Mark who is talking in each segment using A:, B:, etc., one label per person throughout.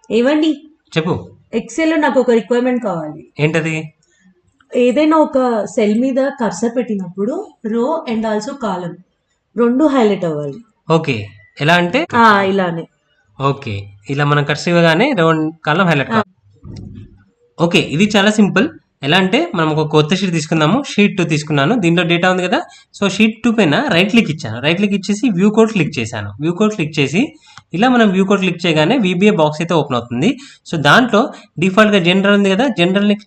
A: ఏవండి,
B: చెప్పు.
A: ఎక్సెల్ లో నాకు ఒక రిక్వైర్మెంట్ కావాలి.
B: ఏంటది?
A: ఏదైనా ఒక సెల్ మీద కర్సర్ పెట్టినప్పుడు రో అండ్ ఆల్సో కాలం రెండు హైలైట్ అవ్వాలి.
B: ఓకే. ఎలా అంటే
A: ఇలానే.
B: ఓకే, ఇలా మనం కర్సివ్ గానే రౌండ్ కాలం హైలైట్ కావాలి. ఓకే, ఇది చాలా సింపుల్. ఎలా అంటే మనం ఒక కొత్త షీట్ తీసుకుందాము. షీట్ 2 తీసుకున్నాను. దీంట్లో డేటా ఉంది కదా. సో షీట్ 2 పైన రైట్ క్లిక్ ఇచ్చాను. రైట్ క్లిక్ ఇచ్చేసి వ్యూ కోడ్ క్లిక్ చేశాను. వ్యూ కోడ్ క్లిక్ చేసి ఇలా మనం వ్యూ కోడ్ క్లిక్ చేయగానే VBA బాక్స్ అయితే ఓపెన్ అవుతుంది. సో దాంట్లో డిఫాల్ట్గా జనరల్ ఉంది కదా, జనరల్ని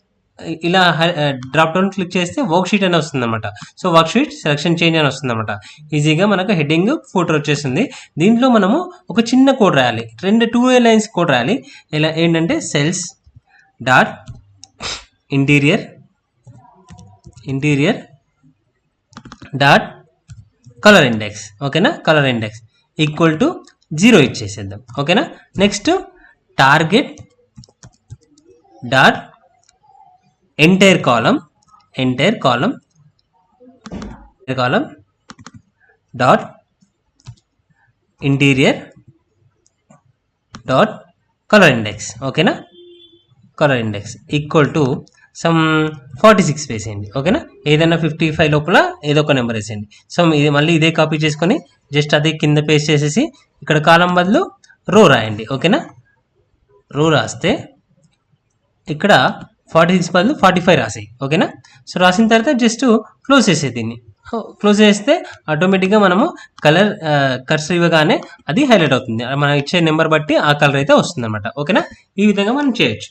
B: ఇలా డ్రాప్ డౌన్ క్లిక్ చేస్తే వర్క్ షీట్ అని వస్తుంది అనమాట. So work sheet selection change అని వస్తుంది అనమాట. ఈజీగా మనకు హెడ్డింగ్ ఫోటో వచ్చేస్తుంది. దీంట్లో మనము ఒక చిన్న కోడ్ రాయాలి. 2 లైన్స్ కోడ్ రాయాలి. ఇలా ఏంటంటే cells dot interior dot colour index. ఓకేనా, కలర్ ఇండెక్స్ ఈక్వల్ టు 0 ఇచ్చేసేద్దాం. ఓకేనా. Next target dot entire column dot interior dot colour index. ఓకేనా, colour index equal to some 46 వేసేయండి. ఓకేనా, ఏదైనా 55 లోపల ఏదో ఒక నెంబర్ వేసేయండి. సో ఇది మళ్ళీ ఇదే కాపీ చేసుకొని జస్ట్ అదే కింద పేస్ట్ చేసేసి ఇక్కడ కాలం బదులు రో రాయండి. ఓకేనా, రో రాస్తే ఇక్కడ 46 బదులు 45 రాసాయి. ఓకేనా. సో రాసిన తర్వాత జస్ట్ క్లోజ్ చేసే దీన్ని. క్లోజ్ చేస్తే ఆటోమేటిక్గా మనము కలర్ కర్సర్ ఇవ్వగానే అది హైలైట్ అవుతుంది. మనం ఇచ్చే నెంబర్ బట్టి ఆ కలర్ అయితే వస్తుంది అనమాట. ఓకేనా, ఈ విధంగా మనం చేయొచ్చు.